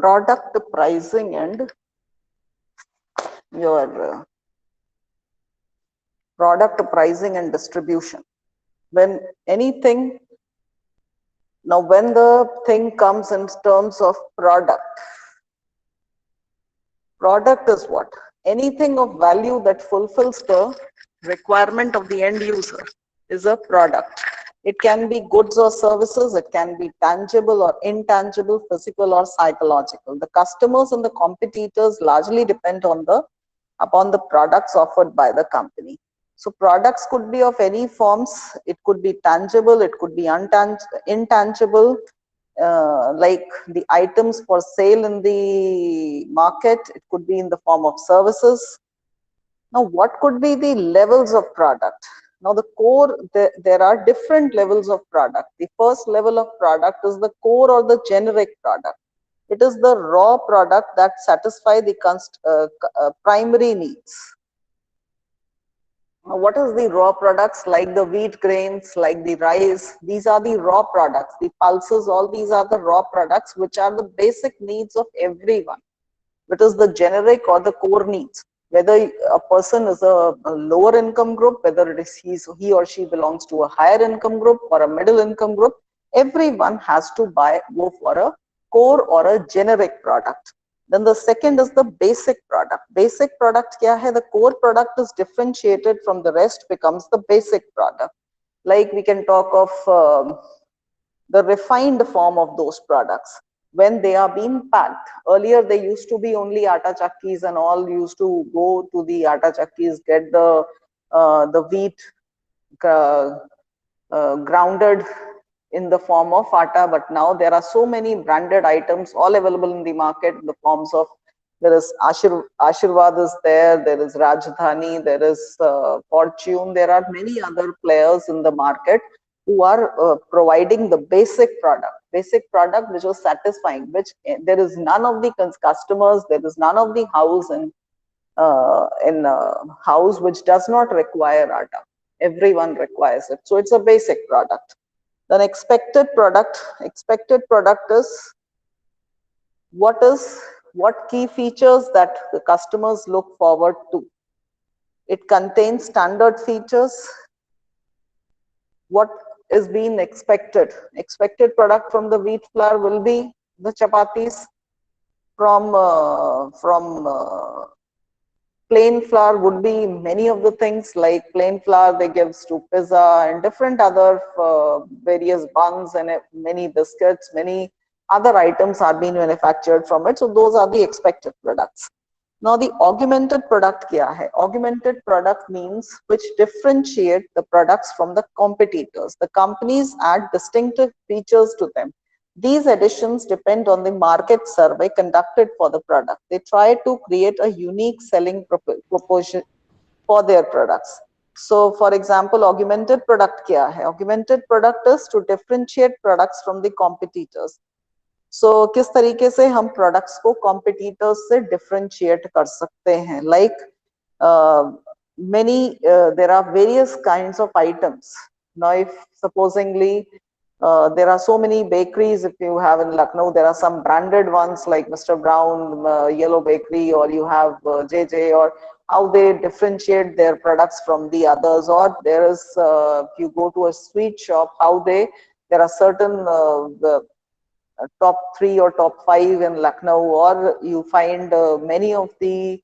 product pricing and your product pricing and distribution. When anything, now when the thing comes in terms of product, product is what? Anything of value that fulfills the requirement of the end user is a product. It can be goods or services, it can be tangible or intangible, physical or psychological. The customers and the competitors largely depend on upon the products offered by the company. So products could be of any forms. It could be tangible, it could be intangible, like the items for sale in the market. It could be in the form of services. Now, what could be the levels of product? Now, the core, there are different levels of product. The first level of product is the core or the generic product. It is the raw product that satisfies the primary needs. Now, what is the raw products? Like the wheat grains, like the rice, these are the raw products. The pulses, all these are the raw products which are the basic needs of everyone. It is the generic or the core needs. Whether a person is a lower income group, whether it is he or she belongs to a higher income group or a middle income group, everyone has to go for a core or a generic product. Then the second is the basic product. Basic product kya hai? The core product is differentiated from the rest, becomes the basic product. Like we can talk of the refined form of those products. When they are being packed, earlier they used to be only atta chakkis and all used to go to the atta chakkis, get the wheat grounded in the form of atta, but now there are so many branded items all available in the market in the forms of, there is Ashirwad is there is Rajdhani, there is Fortune, there are many other players in the market who are providing the basic product which was satisfying, which there is none of the customers, there is none of the house in house which does not require atta. Everyone requires it. So it's a basic product. Then expected product is what key features that the customers look forward to. It contains standard features. What is being expected? Expected product from the wheat flour will be the chapatis. From plain flour would be many of the things, like plain flour they gives to pizza and different other various buns and many biscuits, many other items are being manufactured from it. So those are the expected products. Now the augmented product kya hai? Augmented product means which differentiate the products from the competitors. The companies add distinctive features to them. These additions depend on the market survey conducted for the product. They try to create a unique selling proposition for their products. So for example, augmented product kya hai? Augmented product is to differentiate products from the competitors. So किस तरीके से हम products को competitors से differentiate कर सकते हैं? Like there are various kinds of items. Now if supposingly there are so many bakeries, if you have in Lucknow, there are some branded ones like Mr. Brown, Yellow Bakery, or you have JJ, or how they differentiate their products from the others. Or there is, if you go to a sweet shop, how there are certain top 3 or top 5 in Lucknow, or you find many of the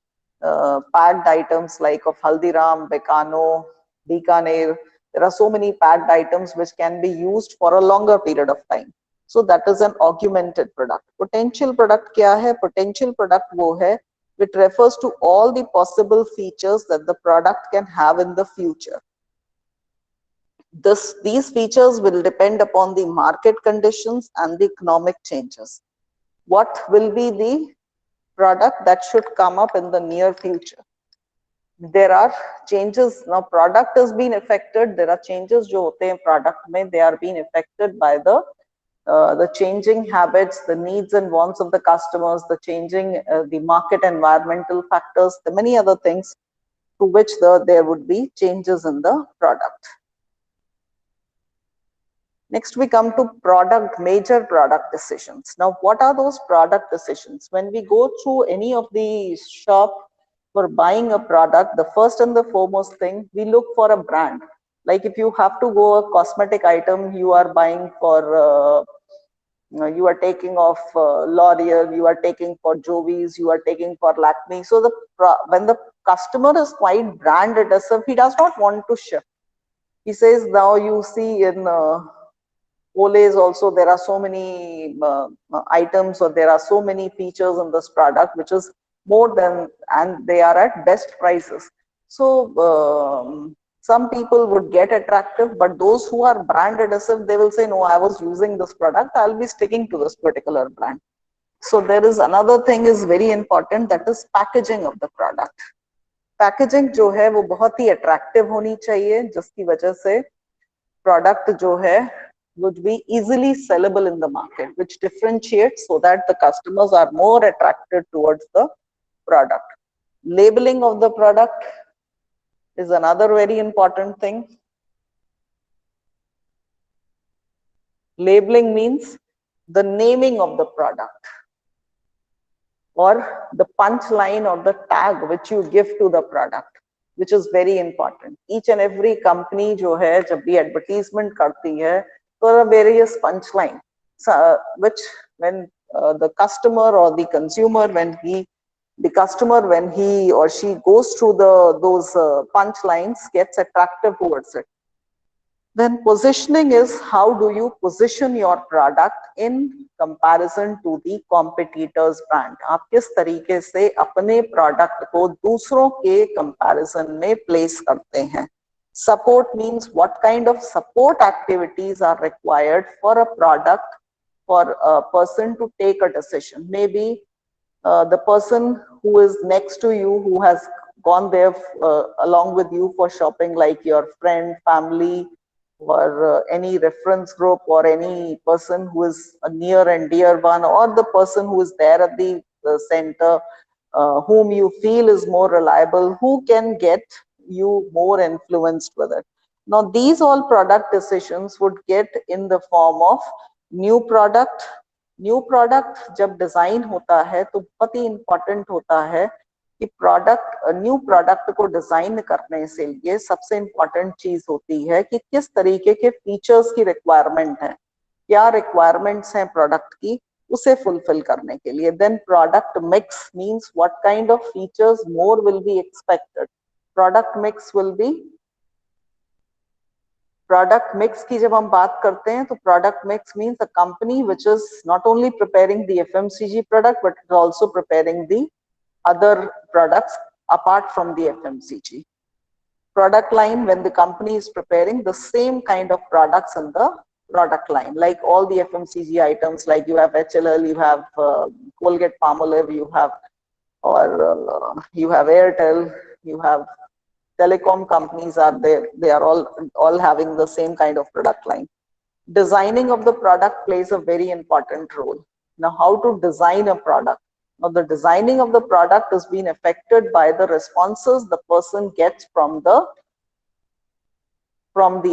packed items like of Haldiram, Bekano, Bikaner. There are so many packed items which can be used for a longer period of time. So that is an augmented product. Potential product kya hai? Potential product wo hai which refers to all the possible features that the product can have in the future. These features will depend upon the market conditions and the economic changes. What will be the product that should come up in the near future? There are changes. Now product has been affected. There are changes jo hote hain product mein. They are being affected by the changing habits, the needs and wants of the customers, the changing the market environmental factors, the many other things to which there would be changes in the product. Next, we come to major product decisions. Now, what are those product decisions? When we go through any of the shop for buying a product, the first and the foremost thing, we look for a brand. Like if you have to go a cosmetic item, you are buying for, you are taking off L'Oreal, you are taking for Jovis, you are taking for Lakme. So when the customer is quite brand adhesive, he does not want to shift. He says, now you see in Olays also, there are so many items or there are so many features in this product, which is more than, and they are at best prices. So some people would get attractive, but those who are brand adhesive, they will say, no, I was using this product, I'll be sticking to this particular brand. So there is another thing is very important, that is packaging of the product. Packaging जो है वो बहुत ही attractive होनी चाहिए, जिसकी वजह से product जो है would be easily sellable in the market, which differentiates so that the customers are more attracted towards the product. Labeling of the product is another very important thing. Labeling means the naming of the product or the punchline or the tag which you give to the product, which is very important. Each and every company जो है जब भी advertisement करती है, there are various punchline, which when the customer or the consumer, when he or she goes through those punchlines, gets attractive towards it. Then positioning is how do you position your product in comparison to the competitor's brand. आप किस तरीके से अपने product को दूसरों के comparison में place करते हैं. Support means what kind of support activities are required for a product, for a person to take a decision. Maybe the person who is next to you, who has gone there along with you for shopping, like your friend, family, or any reference group, or any person who is a near and dear one, or the person who is there at the center, whom you feel is more reliable, who can get you more influenced with it. Now, these all product decisions would get in the form of new product. New product जब design होता है तो बहुत ही important होता है कि product, new product को design करने से लिए सबसे इंपॉर्टेंट चीज होती है कि किस तरीके के फीचर्स की रिक्वायरमेंट है, क्या रिक्वायरमेंट्स हैं प्रोडक्ट की, उसे फुलफिल करने के लिए. Then product mix means what kind of features more will be expected. Product mix will be, product mix की जब हम बात करते हैं तो product mix means a company which is not only preparing the FMCG product but is also preparing the other products apart from the FMCG. Product line, when the company is preparing the same kind of products in the product line, like all the FMCG items, like you have HLL, you have Colgate Palmolive, you have, or you have Airtel, you have telecom companies are there, they are all having the same kind of product line. Designing of the product plays a very important role. Now, how to design a product? Now, the designing of the product has been affected by the responses the person gets from the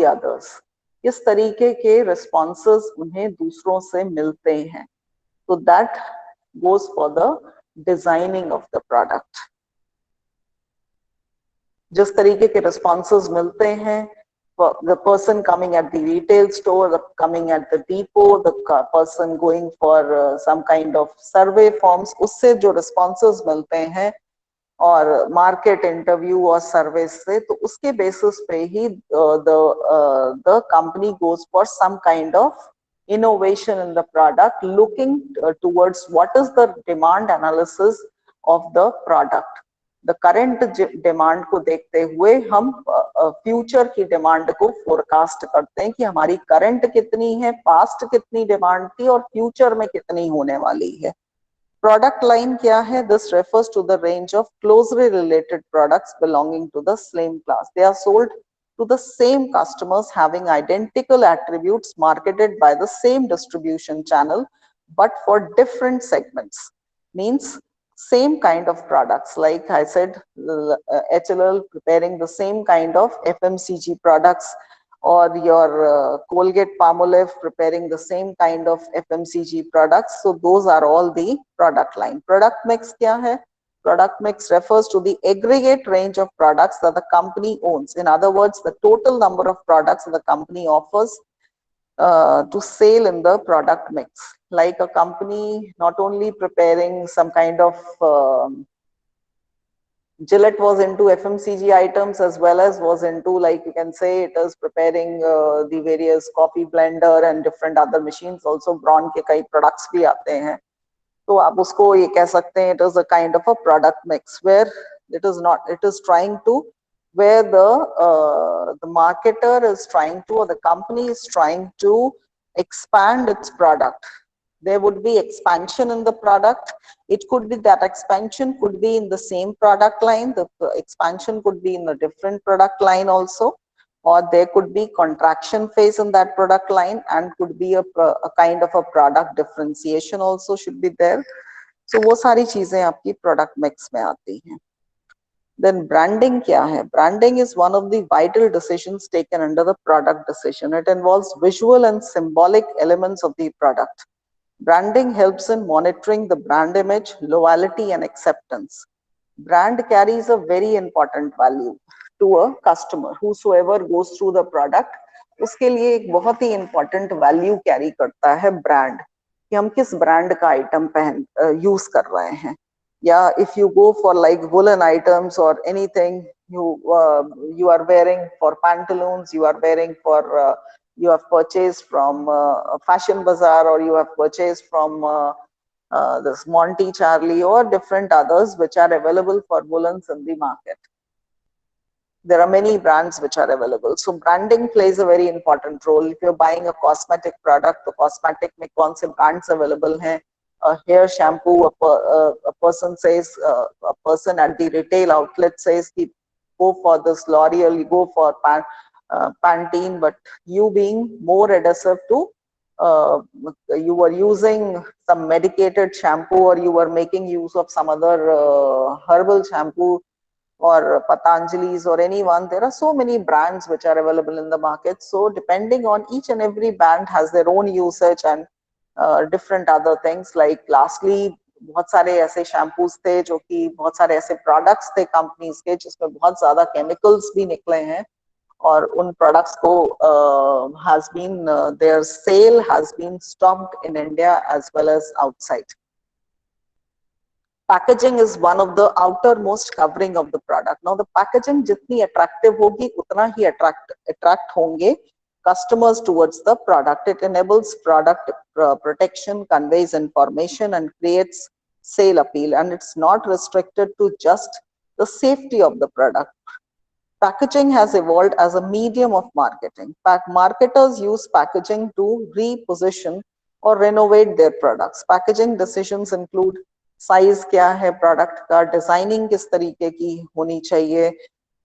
others. किस तरीके के responses उन्हें दूसरों से मिलते हैं. So that goes for the designing of the product. जिस तरीके के responses मिलते हैं, the person coming at the retail store, the coming at the depot, the person going for some kind of survey forms, उससे जो responses मिलते हैं और market interview और survey से, तो उसके basis पे ही the company goes for some kind of innovation in the product, looking towards what is the demand analysis of the product. The current demand को देखते हुए हम फ्यूचर की डिमांड को फोरकास्ट करते हैं कि हमारी करंट कितनी है, पास्ट कितनी डिमांड थी और फ्यूचर में कितनी होने वाली है. प्रोडक्ट लाइन क्या है? This refers to the range of closely related products belonging to the same class. They are sold to the same customers having identical attributes marketed by the same distribution channel but for different segments. Means same kind of products, like I said, HLL preparing the same kind of FMCG products, or your Colgate Palmolive preparing the same kind of FMCG products. So those are all the product line. Product mix kya hai? Product mix refers to the aggregate range of products that the company owns. In other words, the total number of products that the company offers to sell in the product mix. Like a company not only preparing some kind of Gillette was into FMCG items as well as was into, like you can say, it is preparing the various coffee blender and different other machines. Also Braun के कई products भी आते हैं, तो आप उसको ये कह सकते हैं, it is a kind of a product mix where it is not, it is trying to, where the marketer is trying to, or the company is trying to expand its product. There would be expansion in the product. It could be that expansion could be in the same product line. The expansion could be in a different product line also, or there could be contraction phase in that product line, and could be a kind of a product differentiation also should be there. So वो सारी चीजें आपकी product mix में आती हैं. Then branding क्या है? Branding is one of the vital decisions taken under the product decision. It involves visual and symbolic elements of the product. Branding helps in monitoring the brand image, loyalty and acceptance. Brand carries a very important value to a customer. Whosoever goes through the product, उसके लिए एक बहुत ही important value carry करता है brand, कि हम किस brand का item use कर रहे हैं. Yeah, if you go for like woolen items or anything, you are wearing for pantaloons, you are wearing for you have purchased from Fashion Bazaar, or you have purchased from this Monty Charlie or different others which are available for woolens in the market. There are many brands which are available. So branding plays a very important role. If you're buying a cosmetic product, the cosmetic में कौन से brands available हैं? A hair shampoo, a person says, a person at the retail outlet says, go for this L'Oreal, you go for Pantene, but you being more adhesive to, you were using some medicated shampoo, or you were making use of some other herbal shampoo, or Patanjali's or anyone. There are so many brands which are available in the market. So depending on each and every brand has their own usage and different other things. Like lastly, बहुत सारे ऐसे shampoos थे जो कि बहुत सारे ऐसे products थे companies के जिसमें बहुत ज़्यादा chemicals भी निकले हैं, और उन products को has been their sale has been stopped in India as well as outside. Packaging is one of the outermost covering of the product. Now the packaging जितनी attractive होगी उतना ही attract होंगे customers towards the product. It enables product protection, conveys information and creates sale appeal, and it's not restricted to just the safety of the product. Packaging has evolved as a medium of marketing. Marketers use packaging to reposition or renovate their products. Packaging decisions include size क्या है product का, designing किस तरीके की होनी चाहिए,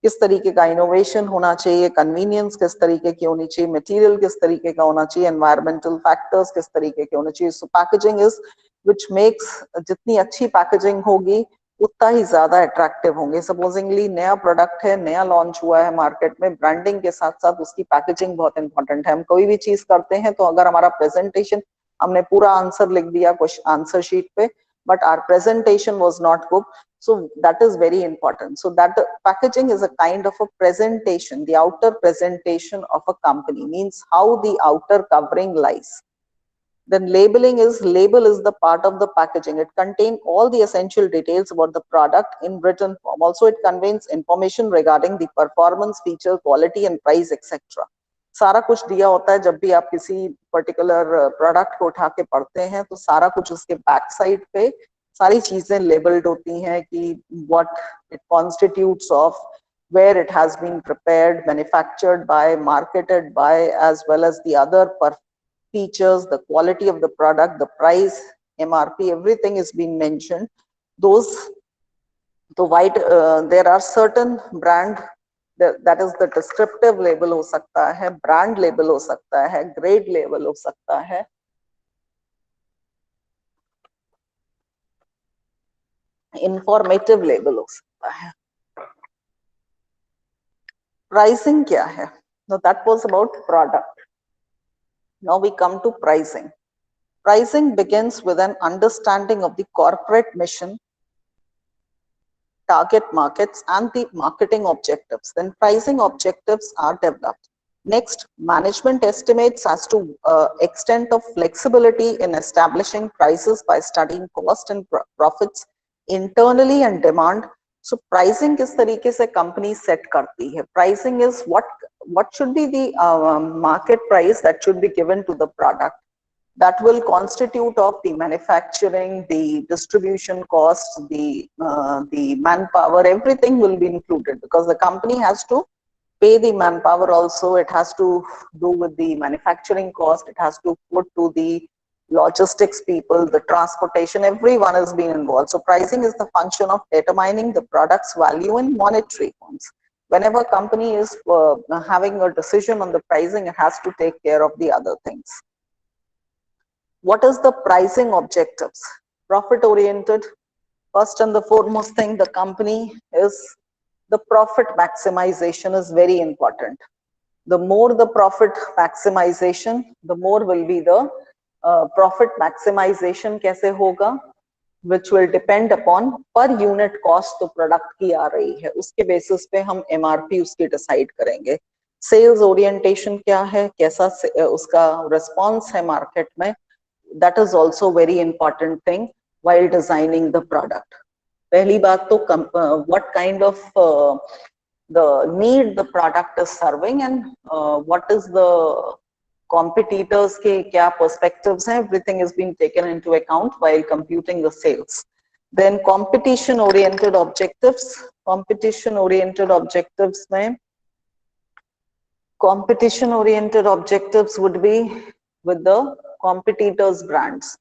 किस तरीके का innovation होना चाहिए, convenience किस तरीके की होनी चाहिए, material किस तरीके का होना चाहिए, environmental factors किस तरीके के होने चाहिए. So packaging is which makes, जितनी अच्छी packaging होगी उतना ही ज्यादा attractive होंगे. Supposingly नया product है, नया launch हुआ है market में, branding के साथ साथ उसकी packaging बहुत important है. हम कोई भी चीज करते हैं तो अगर हमारा presentation, हमने पूरा आंसर लिख दिया आंसर शीट पे, but our presentation was not good, so that is very important. So that packaging is a kind of a presentation, the outer presentation of a company, means how the outer covering lies. Then labeling is, label is the part of the packaging. It contains all the essential details about the product in written form. Also it contains information regarding the performance, feature, quality and price, etc. सारा कुछ दिया होता है. जब भी आप किसी particular product को उठा के पढ़ते हैं तो सारा कुछ उसके बैक साइड पे सारी चीजें लेबल्ड होती हैं कि what it constitutes of, where it has been prepared, manufactured by, marketed by, as well as the other features, the quality of the product, the price, MRP, everything is being mentioned. Those, the white, there are certain brand, that is the descriptive label हो सकता है, brand label हो सकता है, grade label हो सकता है, informative label हो सकता है. Pricing क्या है? Now that was about product. Now we come to pricing. Pricing begins with an understanding of the corporate mission, target markets, and the marketing objectives. Then pricing objectives are developed. Next, management estimates as to extent of flexibility in establishing prices by studying cost and profits internally and demand. So pricing किस तरीके से company set करती है? Pricing is what should be the market price that should be given to the product. That will constitute of the manufacturing, the distribution costs, the manpower, everything will be included because the company has to pay the manpower also, it has to do with the manufacturing cost, it has to put to the logistics people, the transportation, everyone is being involved. So pricing is the function of determining the product's value in monetary terms. Whenever a company is having a decision on the pricing, it has to take care of the other things. What is the pricing objectives? Profit oriented. First and the foremost thing, the company is the profit maximization is very important. The more the profit maximization, the more will be the profit maximization कैसे होगा, which will depend upon per unit cost तो product की आ रही है, उसके basis पे हम MRP उसकी decide करेंगे. Sales orientation क्या है, कैसा उसका response है market में, that is also very important thing while designing the product. पहली बात तो what kind of the need the product is serving and what is the competitors के क्या perspectives हैं, everything is being taken into account while computing the sales. Then competition oriented objectives. Competition oriented objectives में competition oriented objectives would be with the competitors brands.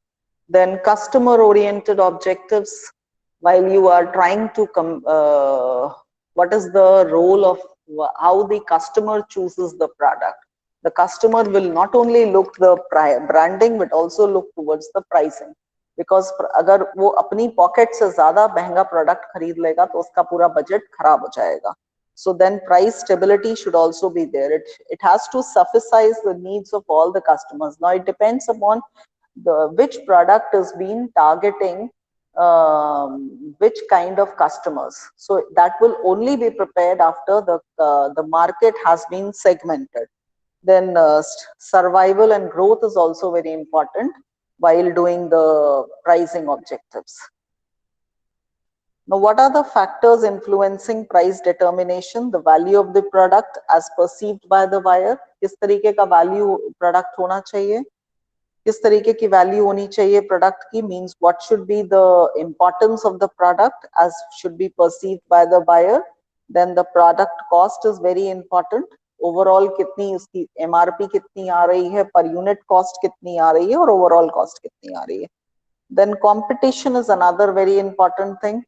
Then customer oriented objectives, while you are trying to what is the role of how the customer chooses the product. The customer will not only look the branding but also look towards the pricing, because अगर वो अपनी pocket से ज्यादा महंगा product खरीद लेगा तो उसका पूरा बजट खराब हो जाएगा. So then price stability should also be there. It has to suffice the needs of all the customers. Now it depends upon which product is being targeting which kind of customers. So that will only be prepared after the market has been segmented. Then survival and growth is also very important while doing the pricing objectives. Now, what are the factors influencing price determination? The value of the product as perceived by the buyer. किस तरीके का value product होना चाहिए? किस तरीके की value होनी चाहिए product की? Means what should be the importance of the product as should be perceived by the buyer. Then the product cost is very important. Overall कितनी उसकी MRP कितनी आ रही है, per unit cost कितनी आ रही है और overall cost कितनी आ रही है. Then competition is another very important thing.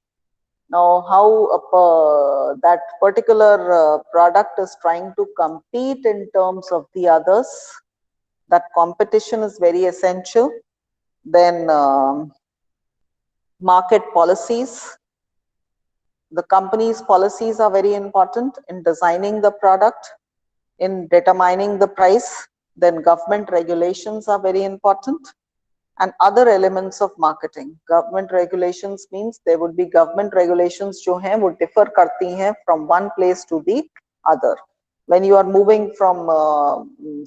Now, how that particular product is trying to compete in terms of the others, that competition is very essential. Then market policies. The company's policies are very important in designing the product, in determining the price. Then government regulations are very important. And other elements of marketing. Government regulations means there would be government regulations जो हैं वो differ करती हैं from one place to the other. When you are moving from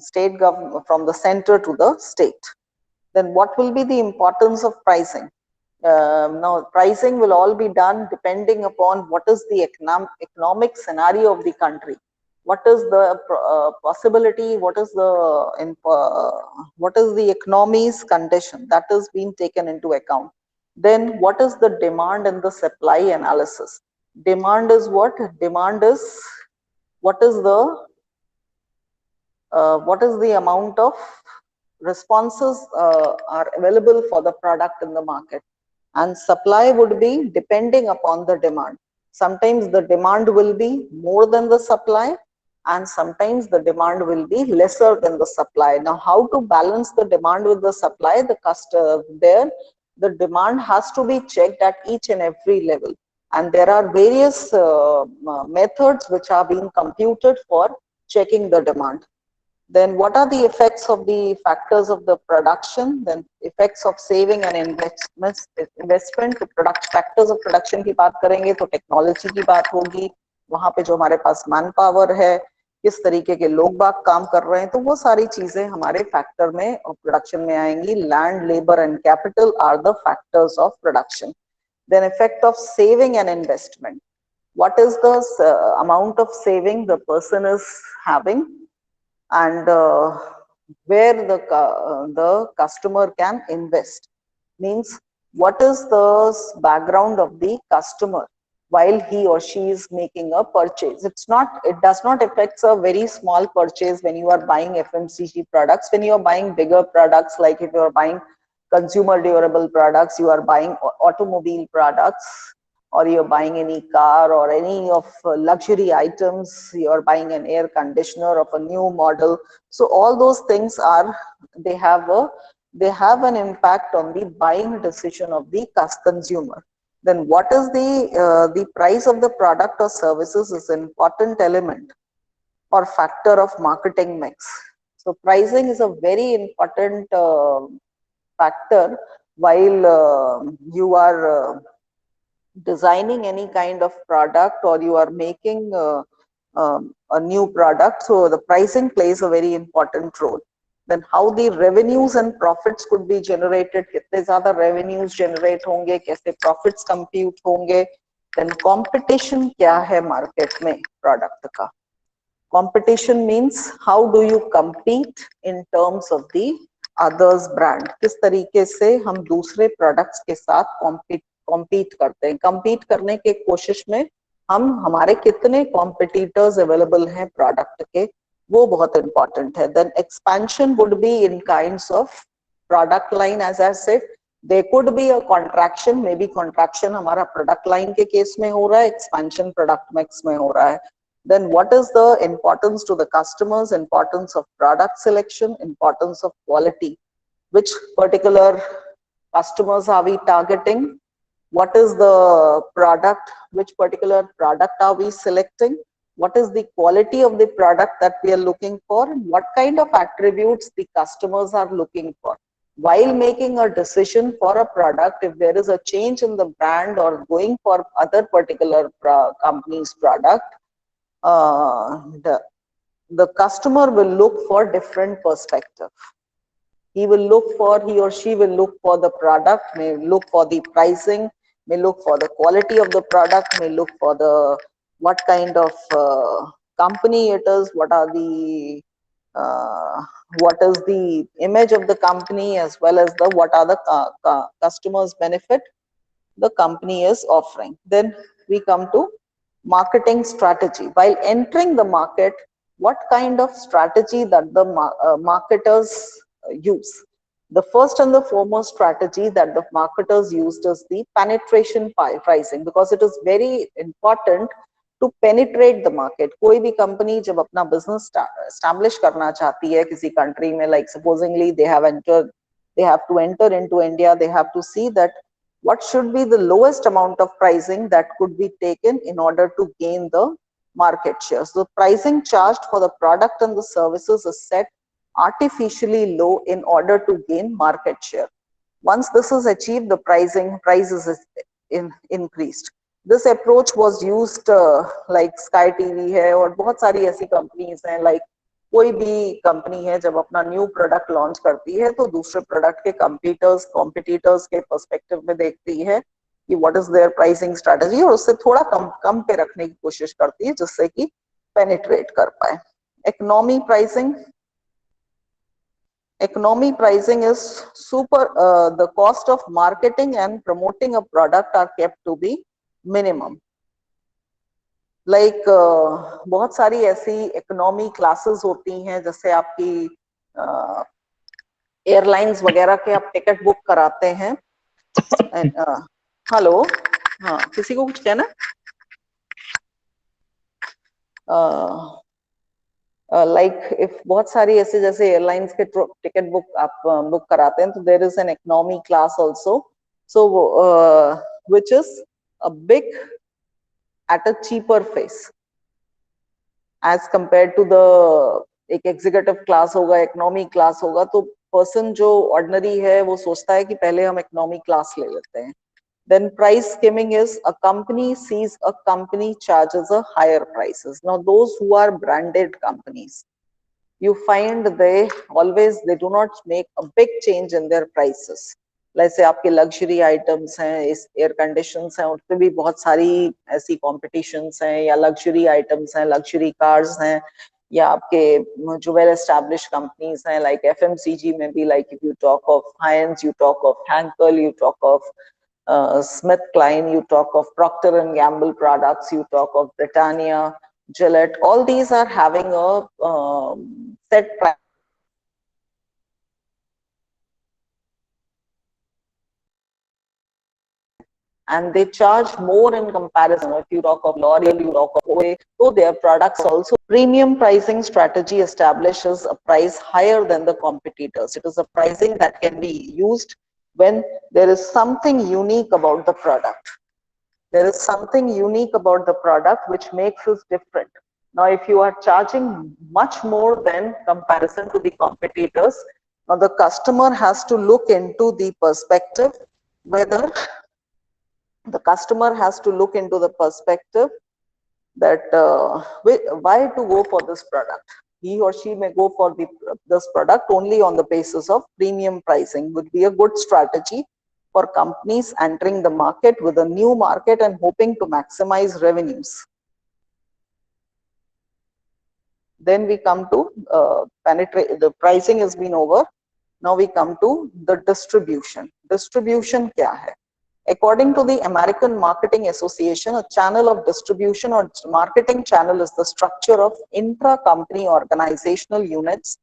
state government, from the center to the state, then what will be the importance of pricing? Now pricing will all be done depending upon what is the economic scenario of the country. What is the possibility, what is the economy's condition, that is being taken into account. Then what is the demand and the supply analysis? Demand is what? Demand is what is the amount of responses are available for the product in the market. And supply would be depending upon the demand. Sometimes the demand will be more than the supply, and sometimes the demand will be lesser than the supply. Now, how to balance the demand with the supply? The demand has to be checked at each and every level. And there are various methods which are being computed for checking the demand. Then what are the effects of the factors of the production? Then effects of saving and investment. तो product factors of production की बात करेंगे तो technology की बात होगी, वहां पे जो हमारे पास मैन पावर है, किस तरीके के लोग बाग काम कर रहे हैं, तो वो सारी चीजें हमारे फैक्टर में और प्रोडक्शन में आएंगी. Land, labour and capital R the factors of production. Then effect of saving and investment. What is the amount of saving the person is having, and where the customer can invest. Means what is the background of the customer while he or she is making a purchase. It does not affect a very small purchase when you are buying FMCG products. When you are buying bigger products, like if you are buying consumer durable products, you are buying automobile products, or you're buying any car or any of luxury items, you're buying an air conditioner of a new model. So all those things they have an impact on the buying decision of the consumer. Then what is the price of the product or services is an important element or factor of marketing mix. So pricing is a very important factor while you are designing any kind of product, or you are making a new product. So the pricing plays a very important role. Then how the revenues and profits could be generated, कितने ज़्यादा revenues generate होंगे, कैसे profits compute होंगे. Then competition क्या है market में product का. Competition means how do you compete in terms of the others brand. किस तरीके से हम दूसरे products के साथ compete करते हैं. Compete करने के कोशिश में हमारे कितने competitors available हैं product के, वो बहुत important है. Then expansion would be in kinds of product line. As I said, there could be a contraction, maybe contraction हमारा product line के case में हो रहा है, expansion product mix में हो रहा है. Then what is the importance to the customers, importance of product selection, importance of quality, which particular customers are we targeting, what is the product, which particular product are we selecting, what is the quality of the product that we are looking for, and what kind of attributes the customers are looking for. While making a decision for a product, if there is a change in the brand or going for other particular company's product, the customer will look for different perspective. He or she will look for the product, may look for the pricing, may look for the quality of the product, may look for the what kind of company it is, what is the image of the company, as well as what are the customers benefit the company is offering. Then we come to marketing strategy. While entering the market, what kind of strategy that the marketers use? The first and the foremost strategy that the marketers used is the penetration pricing, because it is very important to penetrate the market. कोई भी company जब अपना business establish करना चाहती है किसी country में, like supposingly they have to enter into India, they have to see that what should be the lowest amount of pricing that could be taken in order to gain the market share. So pricing charged for the product and the services is set artificially low in order to gain market share. Once this is achieved, the price is increased. This approach was used like Sky TV है और बहुत सारी ऐसी companies हैं, like कोई भी company है जब अपना न्यू प्रोडक्ट लॉन्च करती है तो दूसरे प्रोडक्ट के कॉम्पिटिटर्स के पर्सपेक्टिव में देखती है कि what is their pricing strategy, और उससे थोड़ा कम पे रखने की कोशिश करती है जिससे कि पेनिट्रेट कर पाए. Economy pricing is the cost of marketing and promoting a product are kept to be minimum. बहुत सारी ऐसी इकोनॉमी क्लासेस होती हैं, जैसे आपकी एयरलाइंस वगैरह के आप टिकट बुक कराते हैं. हेलो, हाँ, किसी को कुछ कहना? इफ बहुत सारी ऐसे जैसे एयरलाइंस के टिकट आप बुक कराते हैं तो there is an economy class also, so which is a big at a cheaper face. As compare to the एक एग्जीक्यूटिव क्लास होगा, इकोनॉमी क्लास होगा, तो पर्सन जो ऑर्डिनरी है वो सोचता है कि पहले हम इकोनॉमी क्लास ले लेते हैं. Then price skimming is a company sees a company charges a higher prices. Now those who are branded companies, you find they do not make a big change in their prices. जैसे आपके luxury items हैं, इस air conditions हैं, उन पे भी बहुत सारी ऐसी कॉम्पिटिशन्स हैं, या लग्जरी आइटम्स हैं, लग्जरी कार्स हैं, या आपके जो वेल एस्टैब्लिश कंपनीज हैं लाइक एफएमसीजी में भी, like if you talk of Heinz, you talk of Henkel, you talk of Smith Klein, you talk of Procter and Gamble products, you talk of Britannia, Gillette, all these are having a set price. And they charge more in comparison. If you talk of L'Oreal, you talk of OA, so their products also. Premium pricing strategy establishes a price higher than the competitors. It is a pricing that can be used when there is something unique about the product. There is something unique about the product which makes us different. Now, if you are charging much more than comparison to the competitors, now the customer has to look into the perspective whether the customer has to look into the perspective that why to go for this product. He or she may go for this product only on the basis of premium pricing. Would be a good strategy for companies entering the market with a new market and hoping to maximize revenues. Then we come to penetrate. The pricing has been over. Now we come to the distribution. Distribution क्या है? According to the American Marketing Association, a channel of distribution or marketing channel is the structure of intra-company organizational units,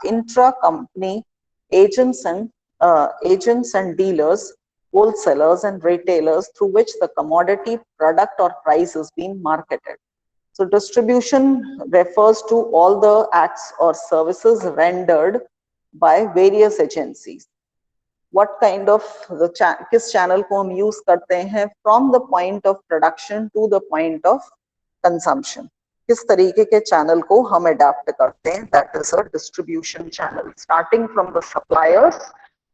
intra-company agents and dealers, wholesalers and retailers through which the commodity, product or price is being marketed. So distribution refers to all the acts or services rendered by various agencies. What kind of किस channel को हम use करते हैं from the point of production to the point of consumption. किस तरीके के channel को हम adapt करते हैं, that is a distribution channel, starting from the suppliers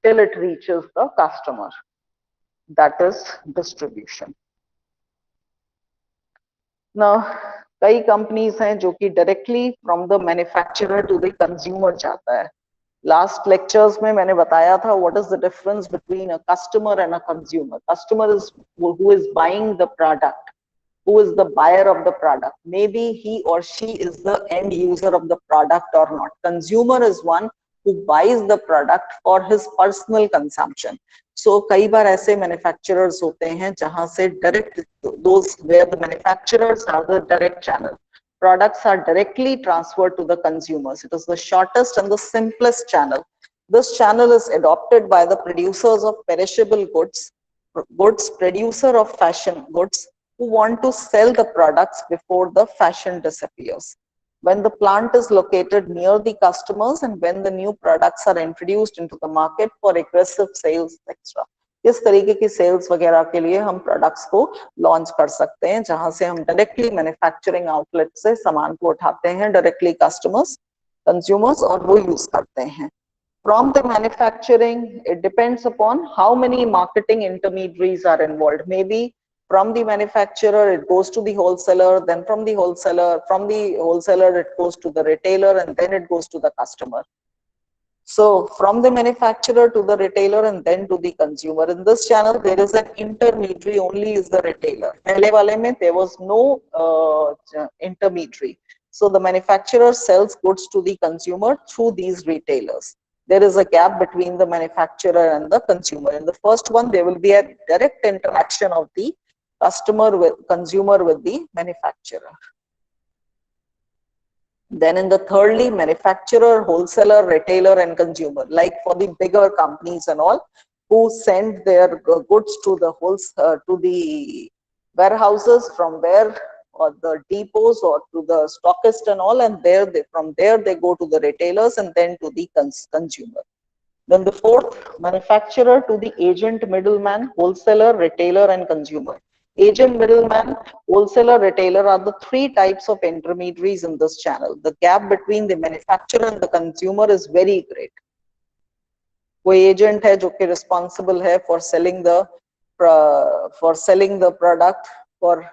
till it reaches the customer. That is distribution. Now, कई companies हैं जो कि directly from the manufacturer to the consumer जाता है. Last lectures में मैंने बताया था what is the difference between a customer and a consumer. Customer is who is buying the product, who is the buyer of the product. Maybe he or she is the end user of the product or not. Consumer is one who buys the product for his personal consumption. So कई बार ऐसे manufacturers होते हैं जहां से direct, those where the manufacturers are the direct channel. Products are directly transferred to the consumers. It is the shortest and the simplest channel. This channel is adopted by the producers of perishable goods, producer of fashion goods, who want to sell the products before the fashion disappears. When the plant is located near the customers and when the new products are introduced into the market for aggressive sales, etc. इस तरीके की sales वगैरह के लिए हम products को launch कर सकते हैं, जहां से हम डायरेक्टली मैन्युफैक्चरिंग आउटलेट से सामान को उठाते हैं, डायरेक्टली कस्टमर्स, कंज्यूमर्स, और वो यूज करते हैं. From the manufacturing, it depends upon how many marketing intermediaries are involved. Maybe from the manufacturer it goes to the wholesaler, then from the wholesaler it goes to the retailer, and then it goes to the customer. So from the manufacturer to the retailer and then to the consumer. In this channel, there is an intermediary, only is the retailer. Pehle wale mein there was no intermediary. So the manufacturer sells goods to the consumer through these retailers. There is a gap between the manufacturer and the consumer. In the first one, there will be a direct interaction of the consumer with the manufacturer. Then in the thirdly, manufacturer, wholesaler, retailer, and consumer, like for the bigger companies and all, who send their goods to the warehouses, from where, or the depots, or to the stockist and all, and from there they go to the retailers and then to the consumer. Then the fourth, manufacturer to the agent, middleman, wholesaler, retailer, and consumer. Agent, middleman, wholesaler, retailer are the three types of intermediaries in this channel. The gap between the manufacturer and the consumer is very great. कोई agent है जो कि responsible है for selling the product, for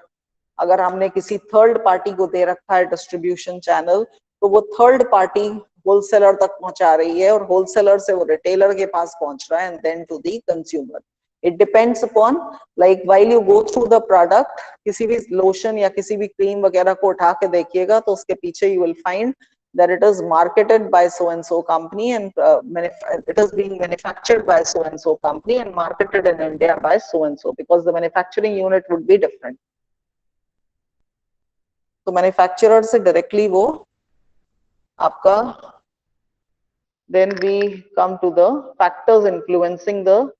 अगर हमने किसी third party को दे रखा है distribution channel, तो वो third party wholesaler तक पहुंचा रही है और wholesaler से वो retailer के पास पहुंच रहा है and then to the consumer. It depends upon, like while you go through the product, किसी भी lotion या किसी भी cream वगैरह को उठा के देखिएगा तो उसके पीछे you will find that it is marketed by so and so company and it is being manufactured by so and so company and marketed in India by so and so, because the manufacturing unit would be different. तो manufacturer से directly वो आपका, then we come to the factors influencing the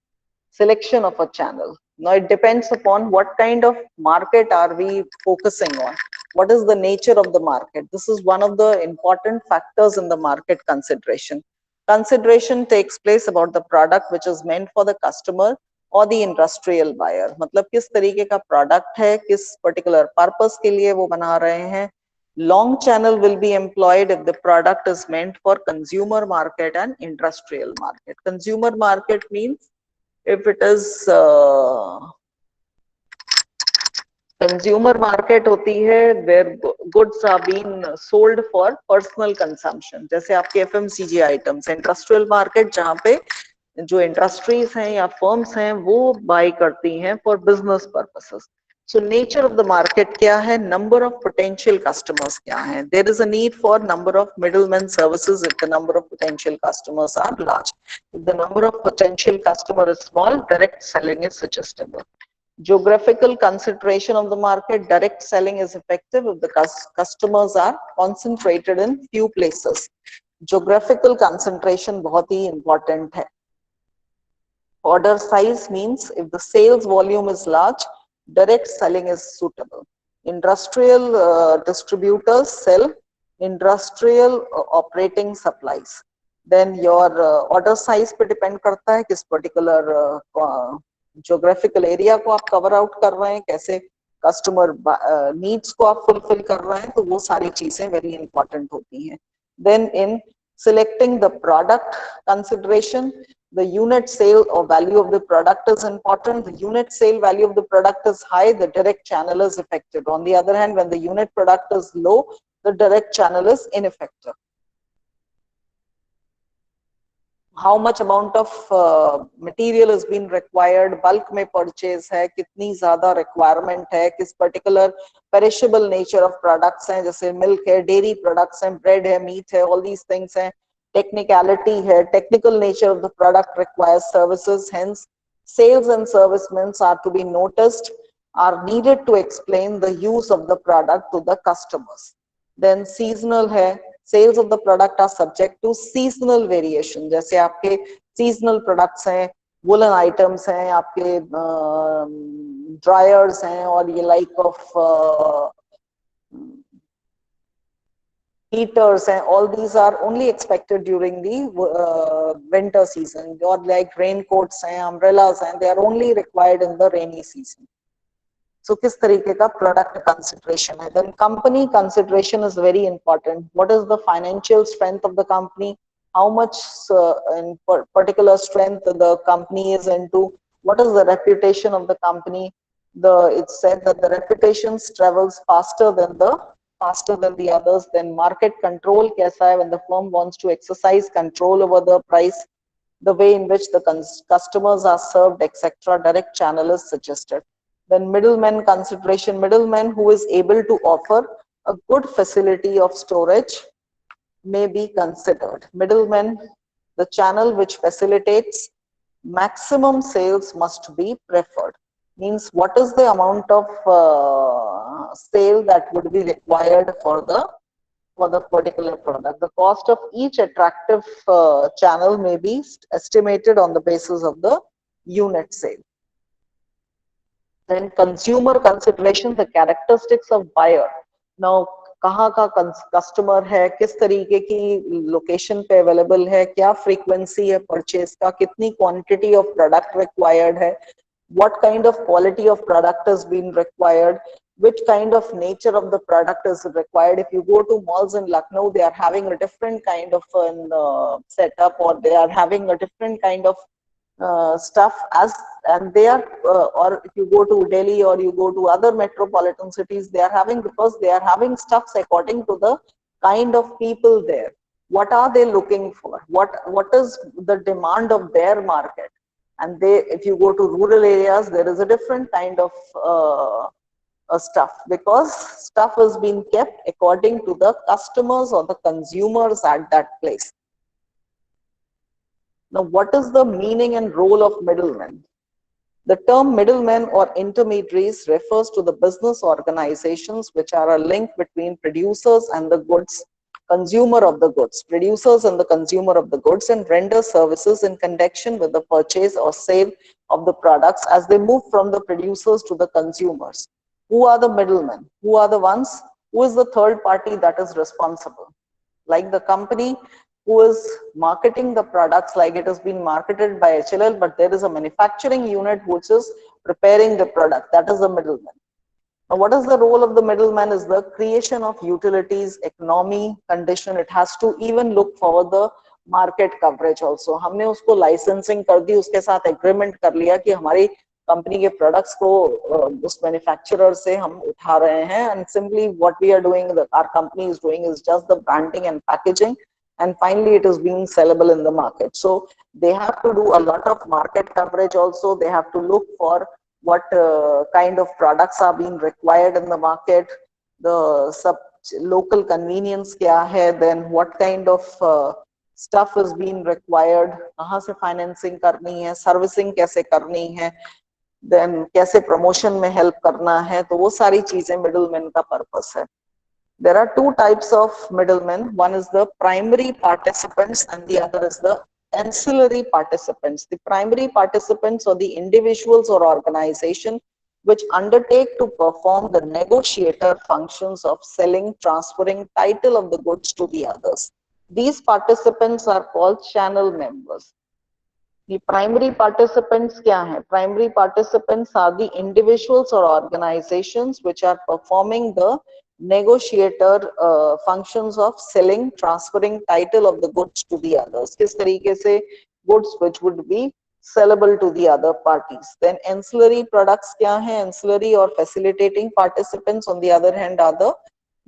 selection of a channel. Now it depends upon what kind of market are we focusing on. What is the nature of the market? This is one of the important factors in the market consideration. Consideration takes place about the product which is meant for the customer or the industrial buyer. मतलब किस तरीके का product है, किस particular purpose के लिए वो बना रहे हैं. Long channel will be employed if the product is meant for consumer market and industrial market. Consumer market means if it is consumer market होती है where goods are being sold for personal consumption, जैसे आपके FMCG items. Industrial market जहाँ पे जो industries हैं या firms हैं वो buy करती हैं for business purposes. So nature of the market क्या है, number of potential customers क्या हैं. There is a need for number of middlemen services if the number of potential customers are large. If the number of potential customer is small, direct selling is suggestible. Geographical consideration of the market, direct selling is effective if the customers are concentrated in few places. Geographical concentration बहुत ही important है. Order size means if the sales volume is large, direct selling is suitable. Industrial distributors sell industrial operating supplies. Then your order size पे depend करता है किस particular geographical area को आप cover out कर रहे हैं, कैसे customer needs को आप fulfill कर रहे हैं, तो वो सारी चीजें very important होती हैं. Then in selecting the product consideration, the unit sale or value of the product is important. The unit sale value of the product is high, the direct channel is effective. On the other hand, when the unit product is low, the direct channel is ineffective. How much amount of material has been required, bulk में purchase है, कितनी ज़्यादा requirement है, किस particular perishable nature of products हैं, जैसे milk है, dairy products हैं, bread है, meat है, all these things हैं. Technicality है, technical nature of the product requires services, hence sales and servicemen are to be noticed, are needed to explain the use of the product to the customers. Then seasonal है, sales of the product are subject to seasonal variation. जैसे आपके seasonal products हैं, woolen items हैं, आपके dryers हैं, और ये like of heaters and all these are only expected during the winter season, or like raincoats and umbrellas, and they are only required in the rainy season. So किस तरीके का product consideration है. Then company consideration is very important. What is the financial strength of the company? How much in particular strength the company is into? What is the reputation of the company? It's said that the reputation travels faster than the others. Then market control कैसा है, when the firm wants to exercise control over the price, the way in which the customers are served, etc. Direct channel is suggested. Then middleman consideration, middleman who is able to offer a good facility of storage may be considered. Middleman, the channel which facilitates maximum sales must be preferred. Means what is the amount of sale that would be required for the particular product. The cost of each attractive channel may be estimated on the basis of the unit sale. Then consumer consideration, the characteristics of buyer. Now कहाँ का customer है, किस तरीके की location पे available है, क्या frequency है परचेज का, कितनी क्वांटिटी ऑफ प्रोडक्ट रिक्वायर्ड है, what kind of quality of product is being required, which kind of nature of the product is required. If you go to malls in Lucknow, they are having a different kind of setup, or they are having a different kind of stuff as, and they are, or if you go to Delhi or you go to other metropolitan cities, they are having, because they are having stuffs according to the kind of people there. What are they looking for? What is the demand of their market? And they, if you go to rural areas, there is a different kind of stuff, because stuff is being kept according to the customers or the consumers at that place. Now, what is the meaning and role of middlemen? The term middlemen or intermediaries refers to the business organizations which are a link between producers and the goods, consumer of the goods, producers and the consumer of the goods, and render services in connection with the purchase or sale of the products as they move from the producers to the consumers. Who are the middlemen? Who are the ones? Who is the third party that is responsible? Like the company who is marketing the products, like it has been marketed by HLL, but there is a manufacturing unit which is preparing the product. That is the middleman. Now, what is the role of the middleman? Is the creation of utilities, economy, condition. It has to even look for the market coverage also. हमने उसको licensing कर दी, उसके साथ agreement कर लिया कि हमारी company के प्रोडक्ट्स को उस मैन्युफैक्चरर से हम उठा रहे हैं, and simply what we are doing, our company is doing, is just the branding and packaging, and finally it is being sellable in the market. So they have to do a lot of market coverage also. They have to look for what kind of products are being required in the market, the local convenience kya hai, then what kind of stuff is being required, kahan se financing karni hai, servicing kaise karni hai, then kaise promotion mein help karna hai. To wo sari cheezein middleman ka purpose hai. There are two types of middlemen. One is the primary participants and the other is the ancillary participants. The primary participants are the individuals or organization which undertake to perform the negotiator functions of selling, transferring title of the goods to the others. These participants are called channel members. The primary participants kya hai? Primary participants are the individuals or organizations which are performing the negotiator functions of selling, transferring title of the goods to the others. Kis tarike se goods which would be sellable to the other parties. Then ancillary products kya hai? Ancillary or facilitating participants on the other hand are the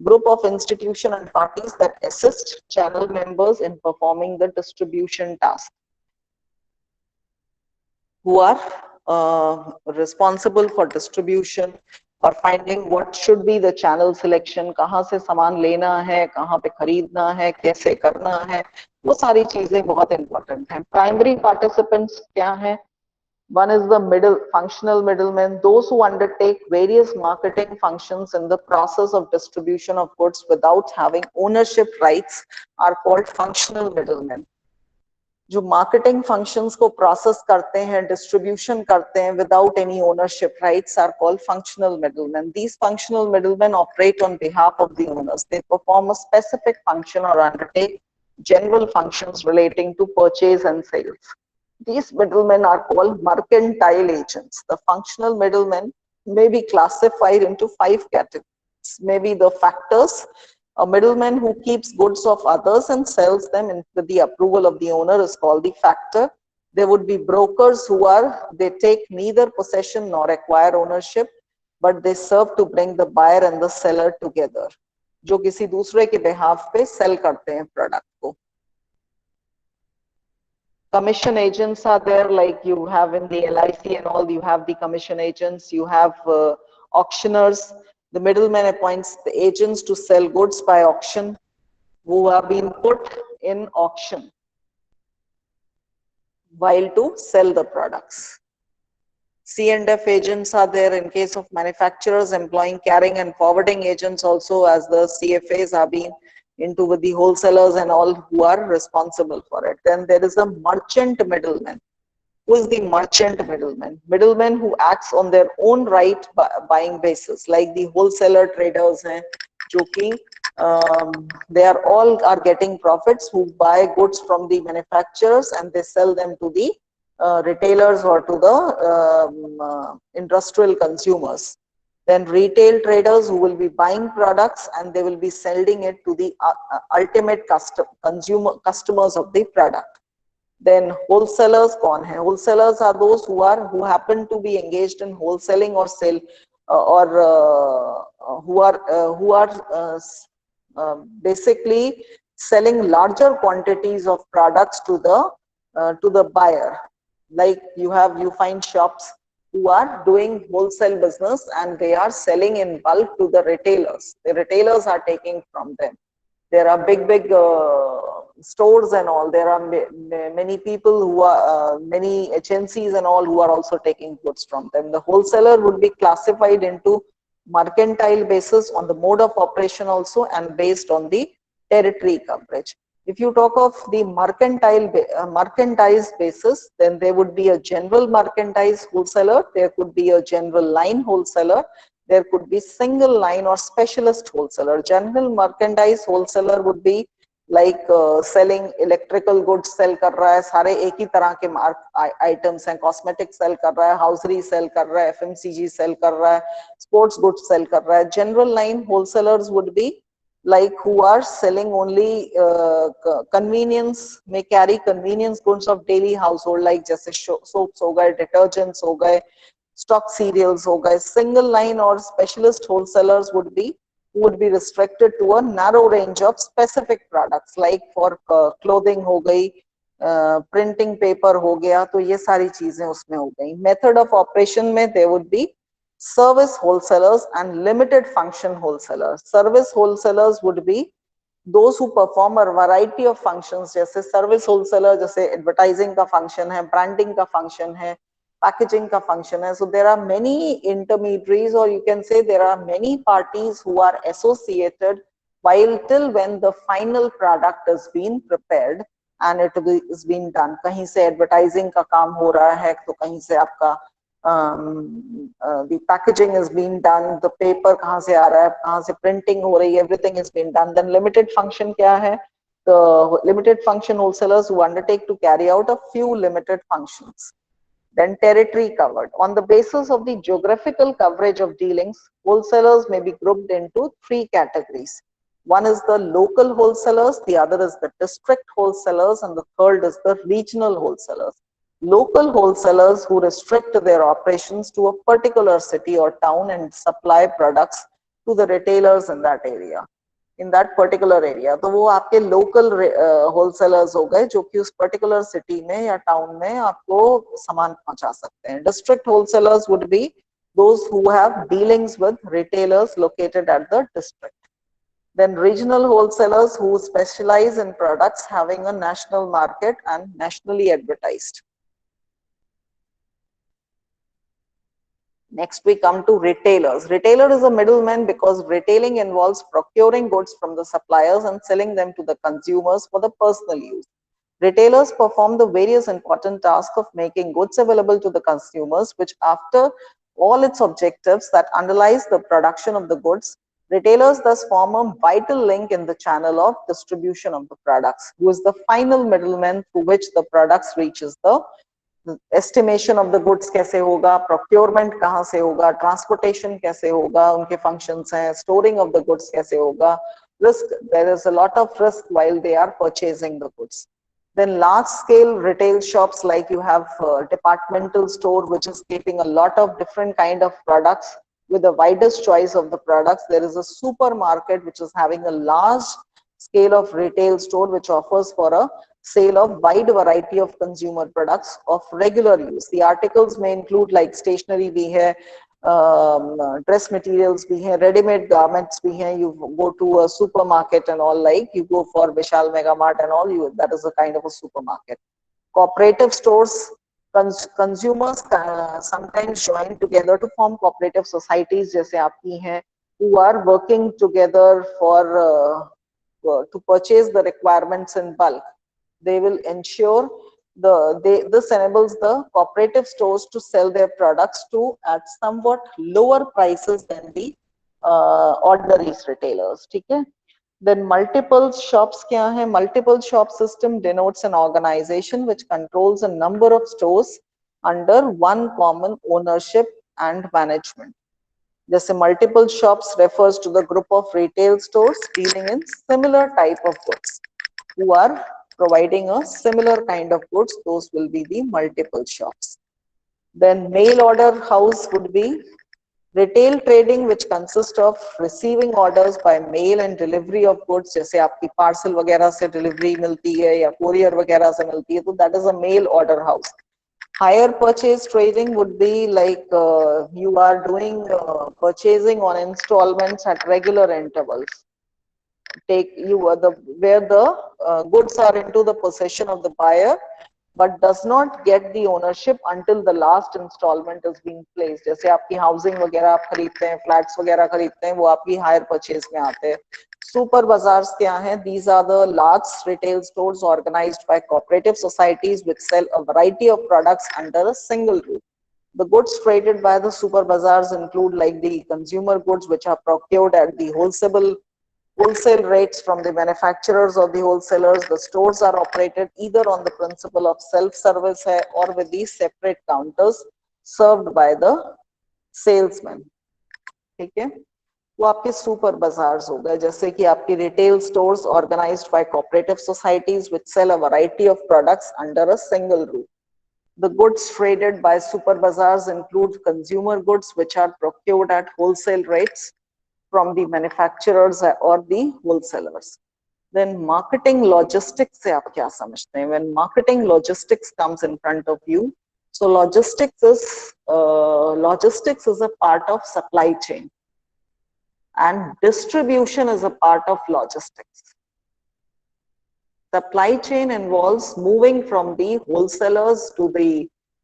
group of institution and parties that assist channel members in performing the distribution task, who are responsible for distribution or finding what should be the channel selection, kahan se saman lena hai, kahan pe khareedna hai, kaise karna hai, wo sari cheezein bahut important hai. Primary participants kya hai? One is the functional middlemen, those who undertake various marketing functions in the process of distribution of goods without having ownership rights are called functional middlemen. जो marketing functions को process करते हैं, distribution करते हैं without any ownership rights are called functional middlemen. These functional middlemen operate on behalf of the owners. They perform a specific function or undertake general functions relating to purchase and sales. These middlemen are called mercantile agents. The functional middlemen may be classified into 5 categories. Maybe the factors. A middleman who keeps goods of others and sells them with the approval of the owner is called the factor. There would be brokers who they take neither possession nor acquire ownership, but they serve to bring the buyer and the seller together. जो किसी दूसरे के behalf पे sell करते हैं product को. Commission agents are there, like you have in the LIC and all. You have the commission agents, you have auctioneers. The middleman appoints the agents to sell goods by auction who have been put in auction while to sell the products. C&F agents are there in case of manufacturers, employing carrying and forwarding agents also, as the CFAs are being into with the wholesalers and all who are responsible for it. Then there is a merchant middleman. Who is the merchant middleman? Middleman who acts on their own right buying basis, like the wholesaler traders हैं, जो कि they are all getting profits, who buy goods from the manufacturers and they sell them to the retailers or to the industrial consumers. Then retail traders who will be buying products and they will be selling it to the ultimate customers of the product. Then wholesalers कौन है? Wholesalers are those who happen to be engaged in wholesaling or sale who are basically selling larger quantities of products to the buyer. Like you find shops who are doing wholesale business and they are selling in bulk to the retailers. The retailers are taking from them. There are big stores and all. There are many people who are many agencies and all who are also taking goods from them. The wholesaler would be classified into mercantile basis on the mode of operation also and based on the territory coverage. If you talk of the mercantilized basis, then there would be a general mercantilized wholesaler, there could be a general line wholesaler, there could be single line or specialist wholesaler. General mercantile wholesaler would be like selling electrical goods, sell कर रहा है, सारे एक ही तरह के items हैं, cosmetic sell कर रहा है, housery sell कर रहा है, FMCG sell कर रहा है, sports goods sell कर रहा है. General line wholesalers would be like who are selling only convenience, may carry convenience goods of daily household like जैसे soaps हो गए, detergents हो गए, stock cereals हो गए. Single line or specialist wholesalers would be restricted to a narrow range of specific products like for clothing हो गई, printing paper हो गया, तो ये सारी चीजें उसमें हो गई. Method of operation में there would be service wholesalers and limited function wholesalers. Service wholesalers would be those who perform a variety of functions. जैसे service wholesaler जैसे advertising का function है, branding का function है, packaging का function है. So there are many intermediaries, or you can say there are many parties who are associated while till when the final product is being prepared and it is being done. कहीं से advertising का काम हो रहा है, तो कहीं से आपका the packaging is being done, the paper कहाँ से आ रहा है, कहाँ से printing हो रही है, everything is being done. Then limited function क्या है? The limited function wholesalers who undertake to carry out a few limited functions. Then territory covered. On the basis of the geographical coverage of dealings, wholesalers may be grouped into three categories. One is the local wholesalers, the other is the district wholesalers, and the third is the regional wholesalers. Local wholesalers who restrict their operations to a particular city or town and supply products to the retailers in that area. In that particular area, तो वो आपके local wholesalers हो गए जो कि उस particular city में या town में आपको सामान पहुंचा सकते हैं. District wholesalers would be those who have dealings with retailers located at the district. Then regional wholesalers who specialize in products having a national market and nationally advertised. Next we come to retailers. Retailer is a middleman because retailing involves procuring goods from the suppliers and selling them to the consumers for the personal use. Retailers perform the various important tasks of making goods available to the consumers, which after all its objectives that underlies the production of the goods, retailers thus form a vital link in the channel of distribution of the products, who is the final middleman through which the products reaches the estimation of the goods कैसे होगा, procurement कहाँ से होगा, transportation कैसे होगा, उनके functions हैं, storing of the goods कैसे होगा, risk, there is a lot of risk while they are purchasing the goods. Then large scale retail shops like you have departmental store which is keeping a lot of different kind of products with the widest choice of the products. There is a supermarket which is having a large scale of retail store which offers for a sale of wide variety of consumer products of regular use. The articles may include like stationery bhi hai, dress materials bhi hai, ready-made garments bhi hai. You go to a supermarket and all, like you go for Vishal Mega Mart and all, that is a kind of a supermarket. Cooperative stores, consumers sometimes join together to form cooperative societies jaise aapki hain, who are working together for to purchase the requirements in bulk. They will ensure this enables the cooperative stores to sell their products to at somewhat lower prices than the ordinary retailers. ठीक है? Then multiple shops क्या है? Multiple shop system denotes an organization which controls a number of stores under one common ownership and management. जैसे multiple shops refers to the group of retail stores dealing in similar type of goods who are providing a similar kind of goods. Those will be the multiple shops. Then mail order house would be retail trading which consists of receiving orders by mail and delivery of goods. जैसे आपकी parcel वगैरह से delivery मिलती है या courier वगैरह से मिलती है, तो that is a mail order house. Hire purchase trading would be like you are doing purchasing on installments at regular intervals. Take you are the where the goods are into the possession of the buyer, but does not get the ownership until the last installment is being placed. जैसे आपकी housing वगैरह आप खरीदते हैं, flats वगैरह खरीदते हैं, वो आपकी hire purchase में आते हैं. Super bazaars क्या हैं? These are the large retail stores organized by cooperative societies which sell a variety of products under a single roof. The goods traded by the super bazaars include like the consumer goods which are procured at the wholesale rates from the manufacturers or the wholesalers. The stores are operated either on the principle of self-service or with these separate counters served by the salesman. ठीक है, वो आपके super bazaars हो गए. जैसे कि आपकी retail stores organised by cooperative societies which sell a variety of products under a single roof. The goods traded by super bazaars include consumer goods which are procured at wholesale rates from the manufacturers or the wholesalers. Then marketing logistics से आप क्या समझते हैं? When marketing logistics comes in front of you, so logistics is a part of supply chain, and distribution is a part of logistics. Supply chain involves moving from the wholesalers to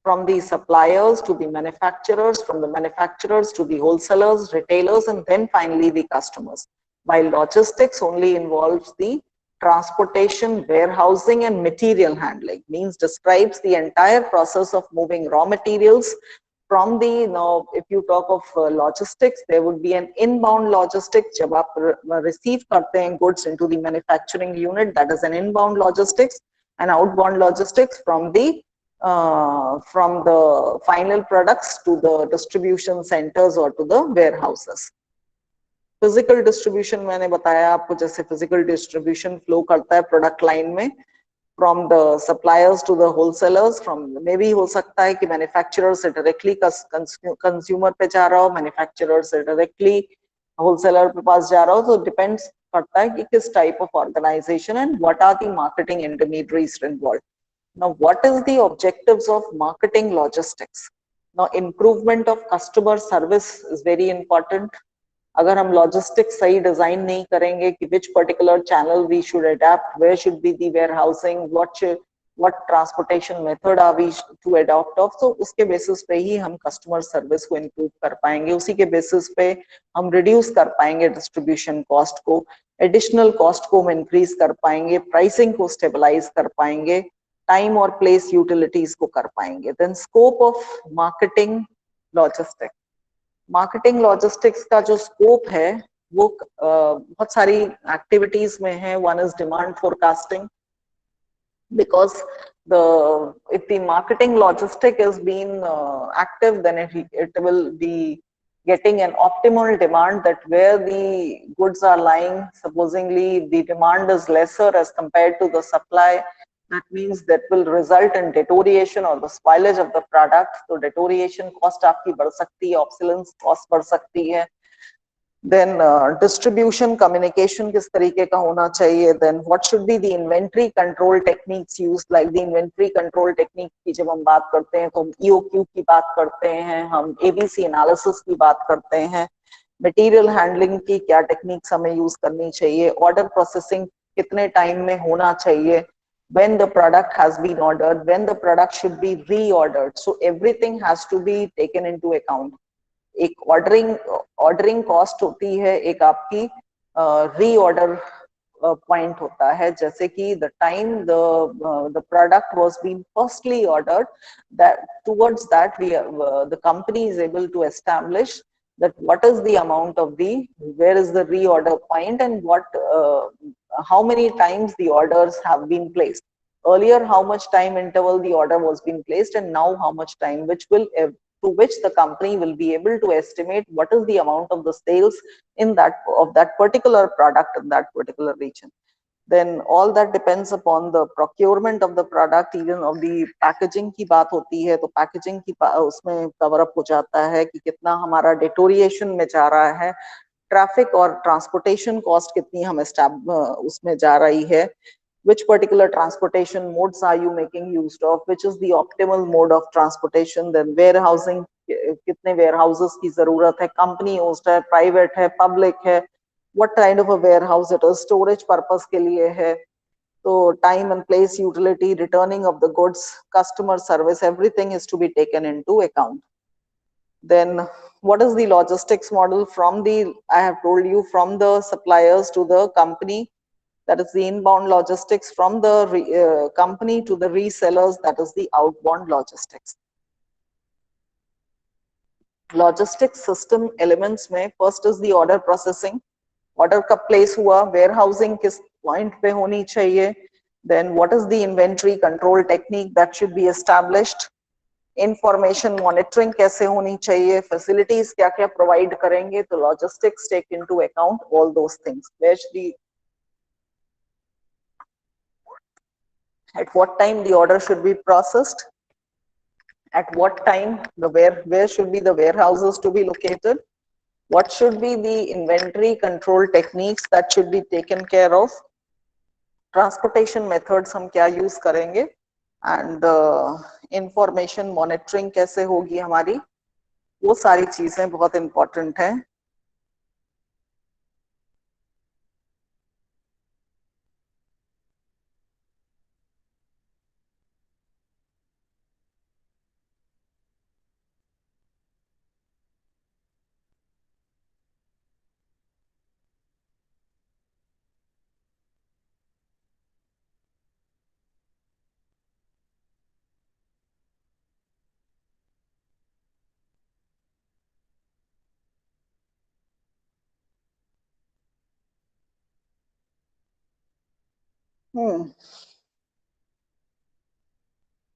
from the suppliers to the manufacturers, from the manufacturers to the wholesalers, retailers, and then finally the customers. While logistics only involves the transportation, warehousing, and material handling, means describes the entire process of moving raw materials from the, now if you talk of logistics, there would be an inbound logistics. जब आप receive करते हैं goods into the manufacturing unit, that is an inbound logistics, and outbound logistics from the final products to the distribution centers or to the warehouses. Physical distribution मैंने बताया आपको, जैसे physical distribution flow करता है product line में from the suppliers to the wholesalers. From maybe हो सकता है कि manufacturer से directly consumer पे जा रहा हो, manufacturer से directly wholesaler पे पास जा रहा हो, तो depends करता है कि किस type of organization and what are the marketing intermediaries involved. Now, what is the objectives of marketing logistics? Now, improvement of customer service is very important. अगर हम logistics सही design नहीं करेंगे कि which particular channel we should adapt, where should be the warehousing, what transportation method are we to adopt of, so उसके basis पे ही हम customer service को improve कर पाएंगे. उसी के basis पे हम reduce कर पाएंगे distribution cost को, additional cost को हम increase कर पाएंगे, pricing को stabilize कर पाएंगे, time और place utilities को कर पाएंगे. Then scope of marketing logistics. Marketing logistics का जो स्कोप है वो बहुत सारी एक्टिविटीज में है. One is demand forecasting, because if the marketing logistic is being active, then it will be getting an optimal demand, that where the goods are lying, supposedly the demand is lesser as compared to the supply. That means that will result in deterioration or the spoilage of the product. So deterioration cost आपकी बढ़ सकती है, obsolescence cost बढ़ सकती है. Then distribution communication किस तरीके का होना चाहिए. Then what should be the inventory control techniques used, like the inventory control technique की जब हम बात करते हैं तो हम EOQ की बात करते हैं, हम ABC analysis की बात करते हैं, material handling की क्या techniques हमें use करनी चाहिए, order processing कितने time में होना चाहिए, when the product has been ordered, when the product should be reordered. So everything has to be taken into account. एक ordering cost होती है, एक आपकी reorder point होता है. जैसे कि the time the product was being firstly ordered, that towards that we the company is able to establish that what is the amount of the, where is the reorder point, and what, how many times the orders have been placed. Earlier, how much time interval the order was being placed, and now how much time, which will, to which the company will be able to estimate what is the amount of the sales in that, of that particular product in that particular region. Then all that depends upon the procurement of the product, even of the packaging की बात होती है तो packaging की उसमें cover up हो जाता है कि कितना हमारा deterioration में जा रहा है, traffic और transportation cost कितनी हम उसमें जा रही है, which particular transportation modes are you making use of, which is the optimal mode of transportation, then warehousing, कितने warehouses की जरूरत है, company owned है, private है, public है, what kind of a warehouse it is, storage purpose के लिए है, so time and place, utility, returning of the goods, customer service, everything is to be taken into account. Then what is the logistics model from the, I have told you, from the suppliers to the company, that is the inbound logistics, from the company to the resellers, that is the outbound logistics. Logistics system elements में first is the order processing, order कब place हुआ, warehousing किस point पे होनी चाहिए, then what is the inventory control technique that should be established, information monitoring कैसे होनी चाहिए, facilities क्या क्या provide करेंगे, तो logistics take into account all those things, where the, at what time the order should be processed, at what time the where should be the warehouses to be located, what should be the inventory control techniques that should be taken care of, transportation methods हम क्या use करेंगे, and information monitoring कैसे होगी हमारी, वो सारी चीजें बहुत important हैं.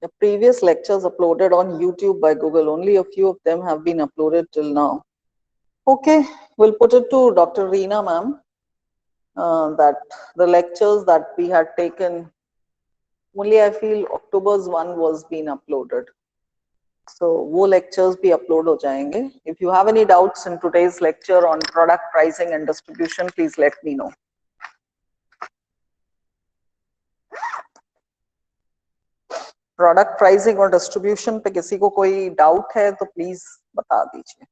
The previous lectures uploaded on YouTube by Google, only a few of them have been uploaded till now. Okay, we'll put it to Dr. Reena ma'am, that the lectures that we had taken, only I feel October's one was being uploaded. So वो lectures भी upload हो जाएंगे. If you have any doubts in today's lecture on product pricing and distribution, please let me know. Product pricing और distribution पे किसी को कोई doubt है तो प्लीज बता दीजिए.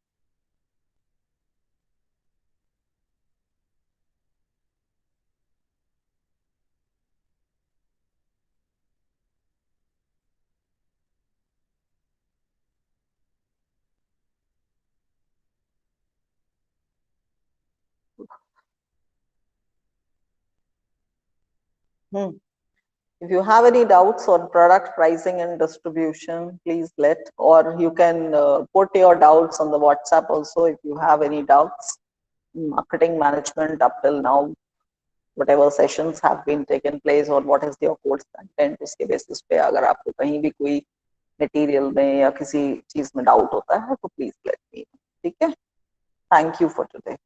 If you have any doubts on product pricing and distribution, please let, or you can put your doubts on the WhatsApp also if you have any doubts. Marketing management up till now, whatever sessions have been taken place or what is your course content, उसके basis पे अगर आपको कहीं भी कोई material में या किसी चीज में doubt होता है तो please let me know. ठीक है? Thank you for today.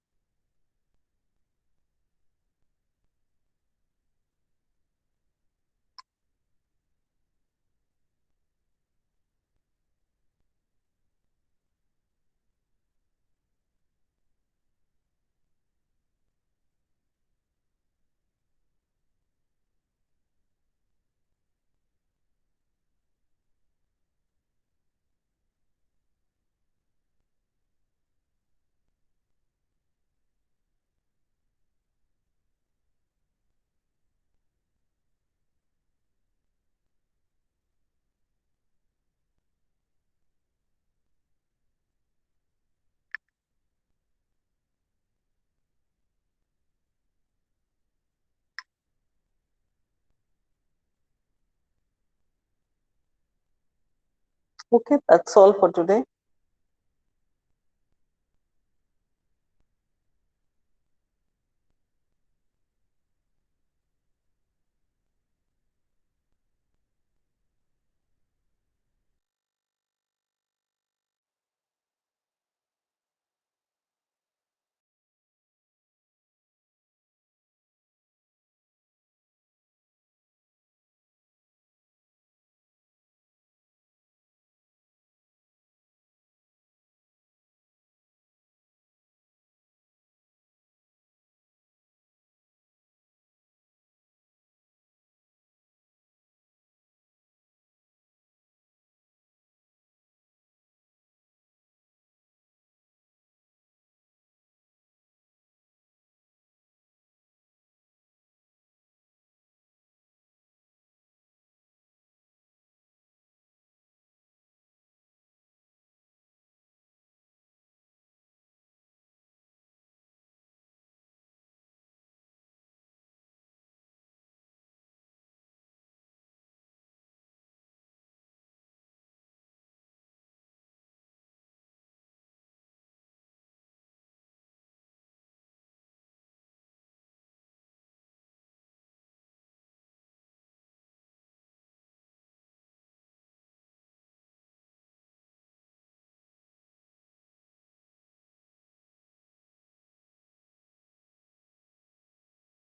Okay, that's all for today.